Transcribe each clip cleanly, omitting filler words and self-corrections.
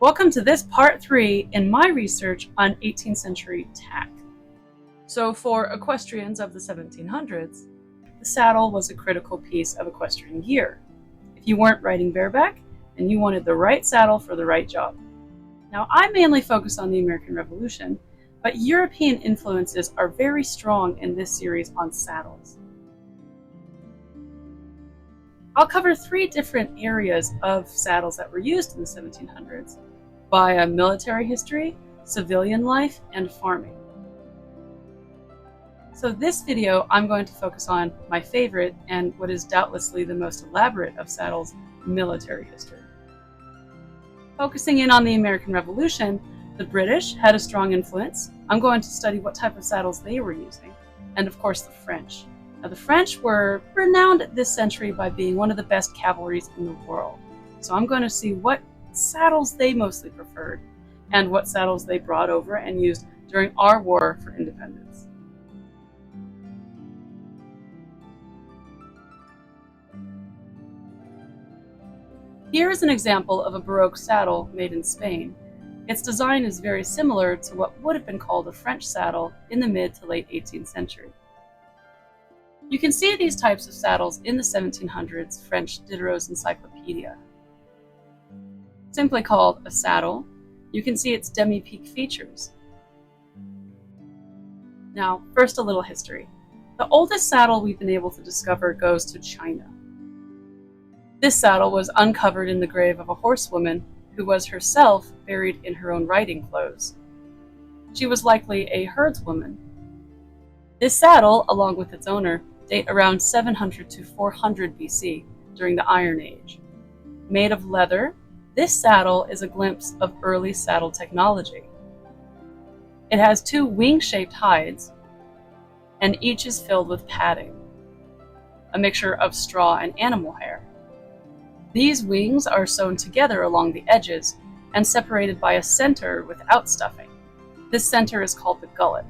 Welcome to this part 3 in my research on 18th century tack. So for equestrians of the 1700s, the saddle was a critical piece of equestrian gear. If you weren't riding bareback, then you wanted the right saddle for the right job. Now I mainly focus on the American Revolution, but European influences are very strong in this series on saddles. I'll cover 3 different areas of saddles that were used in the 1700s via military history, civilian life, and farming. So this video, I'm going to focus on my favorite and what is doubtlessly the most elaborate of saddles, military history. Focusing in on the American Revolution, the British had a strong influence. I'm going to study what type of saddles they were using, and of course the French. Now, the French were renowned at this century by being one of the best cavalries in the world. So I'm going to see what saddles they mostly preferred and what saddles they brought over and used during our war for independence. Here is an example of a Baroque saddle made in Spain. Its design is very similar to what would have been called a French saddle in the mid to late 18th century. You can see these types of saddles in the 1700s French Diderot's encyclopedia. Simply called a saddle, you can see its Demi-Pique features. Now, first a little history. The oldest saddle we've been able to discover goes to China. This saddle was uncovered in the grave of a horsewoman who was herself buried in her own riding clothes. She was likely a herdswoman. This saddle, along with its owner, date around 700 to 400 BC during the Iron Age. Made of leather, this saddle is a glimpse of early saddle technology. It has 2 wing-shaped hides, and each is filled with padding, a mixture of straw and animal hair. These wings are sewn together along the edges and separated by a center without stuffing. This center is called the gullet.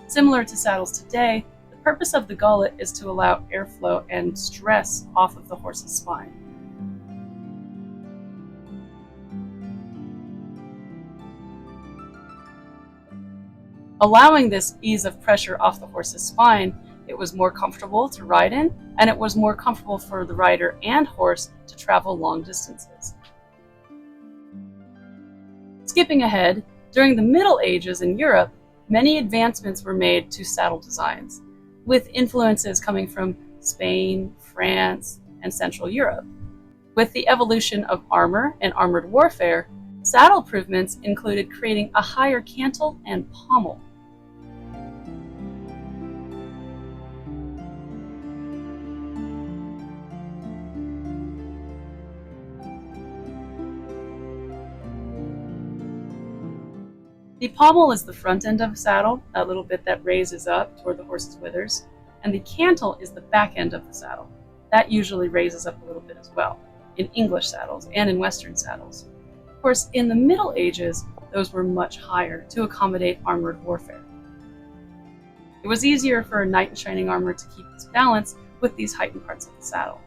Similar to saddles today, the purpose of the gullet is to allow airflow and stress off of the horse's spine. Allowing this ease of pressure off the horse's spine, it was more comfortable to ride in, and it was more comfortable for the rider and horse to travel long distances. Skipping ahead, during the Middle Ages in Europe, many advancements were made to saddle designs, with influences coming from Spain, France, and Central Europe. With the evolution of armor and armored warfare, saddle improvements included creating a higher cantle and pommel. The pommel is the front end of a saddle, that little bit that raises up toward the horse's withers, and the cantle is the back end of the saddle. That usually raises up a little bit as well, in English saddles and in Western saddles. Of course, in the Middle Ages, those were much higher to accommodate armored warfare. It was easier for a knight in shining armor to keep its balance with these heightened parts of the saddle.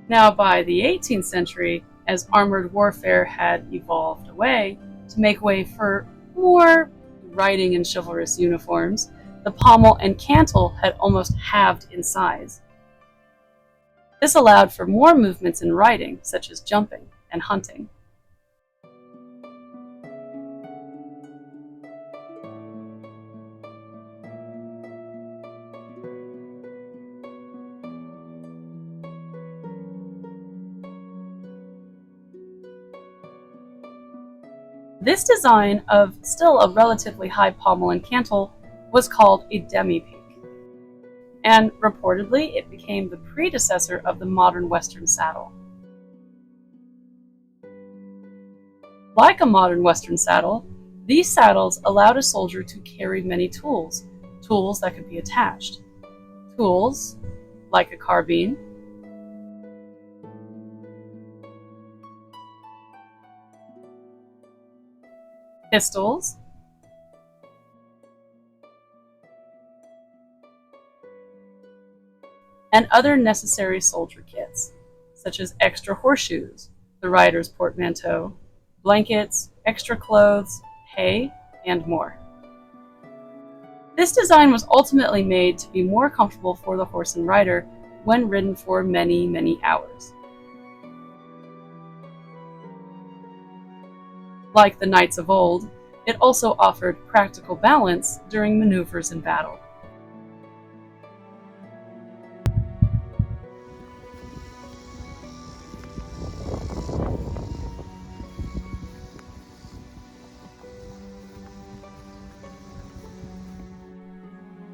Now, by the 18th century, as armored warfare had evolved away to make way for more riding and chivalrous uniforms, the pommel and cantle had almost halved in size. This allowed for more movements in riding, such as jumping and hunting. This design of still a relatively high pommel and cantle was called a Demi-Pique, and reportedly it became the predecessor of the modern Western saddle. Like a modern Western saddle, these saddles allowed a soldier to carry many tools, tools that could be attached. Tools like a carbine, pistols, and other necessary soldier kits, such as extra horseshoes, the rider's portmanteau, blankets, extra clothes, hay, and more. This design was ultimately made to be more comfortable for the horse and rider when ridden for many, many hours. Like the knights of old, it also offered practical balance during maneuvers in battle.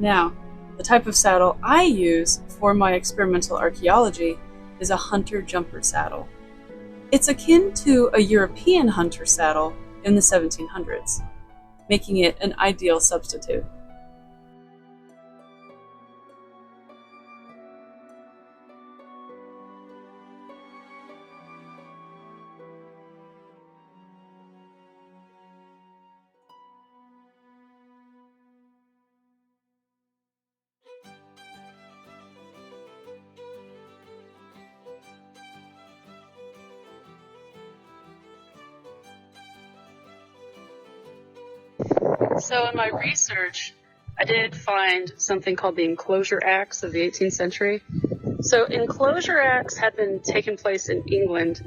Now, the type of saddle I use for my experimental archaeology is a hunter-jumper saddle. It's akin to a European hunter saddle in the 1700s, making it an ideal substitute. So in my research, I did find something called the enclosure acts of the 18th century. So enclosure acts had been taking place in England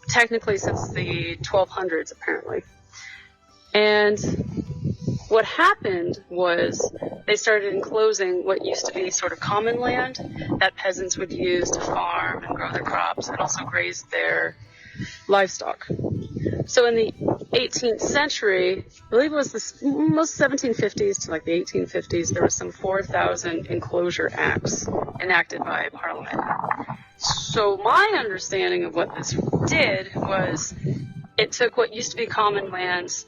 technically since the 1200s, apparently. And what happened was they started enclosing what used to be sort of common land that peasants would use to farm and grow their crops and also graze their livestock. So in the 18th century, I believe it was most 1750s to like the 1850s, there was some 4,000 enclosure acts enacted by Parliament. So my understanding of what this did was it took what used to be common lands,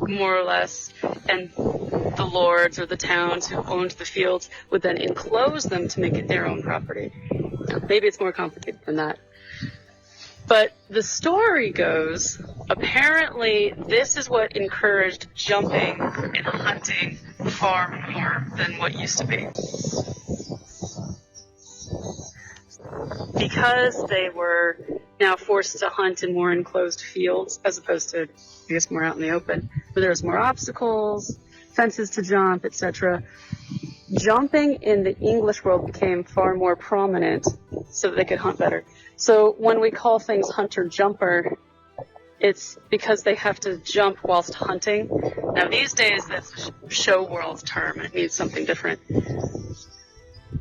more or less, and the lords or the towns who owned the fields would then enclose them to make it their own property. Maybe it's more complicated than that. But the story goes, apparently this is what encouraged jumping and hunting far more than what used to be. Because they were now forced to hunt in more enclosed fields as opposed to, I guess, more out in the open, where there was more obstacles, fences to jump, etc. Jumping in the English world became far more prominent so that they could hunt better. So when we call things hunter-jumper, it's because they have to jump whilst hunting. Now these days that's a show world term, it means something different.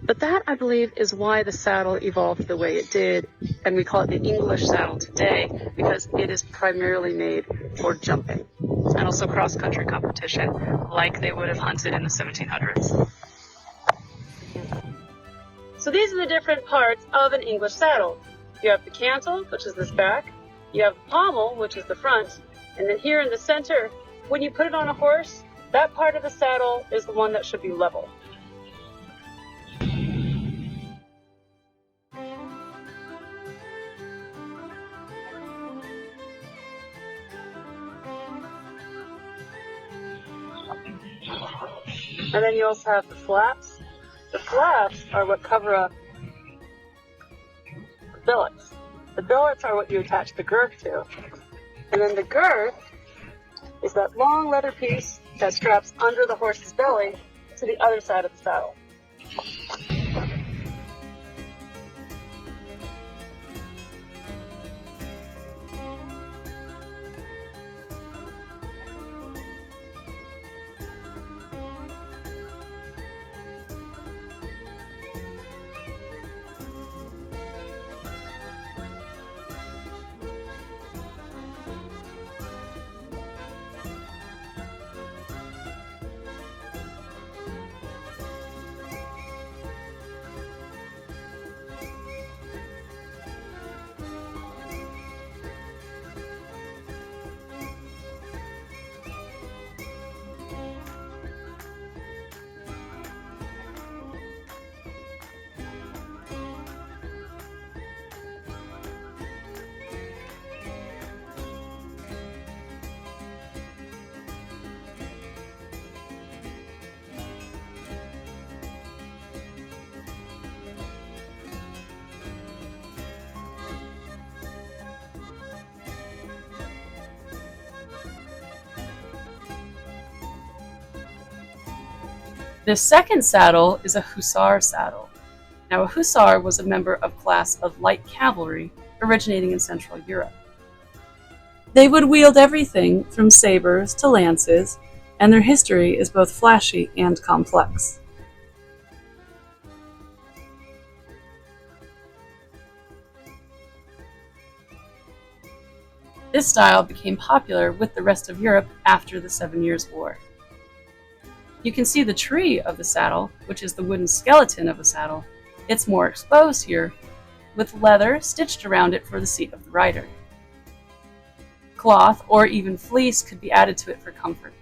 But that, I believe, is why the saddle evolved the way it did, and we call it the English saddle today, because it is primarily made for jumping, and also cross-country competition, like they would have hunted in the 1700s. So these are the different parts of an English saddle. You have the cantle, which is this back, you have the pommel, which is the front, and then here in the center, when you put it on a horse, that part of the saddle is the one that should be level. And then you also have the flaps. The flaps are what cover up the billets. The billets are what you attach the girth to. And then the girth is that long leather piece that straps under the horse's belly to the other side of the saddle. This second saddle is a Hussar saddle. Now, a Hussar was a member of class of light cavalry originating in Central Europe. They would wield everything from sabers to lances, and their history is both flashy and complex. This style became popular with the rest of Europe after the 7 Years' War. You can see the tree of the saddle, which is the wooden skeleton of a saddle. It's more exposed here, with leather stitched around it for the seat of the rider. Cloth or even fleece could be added to it for comfort.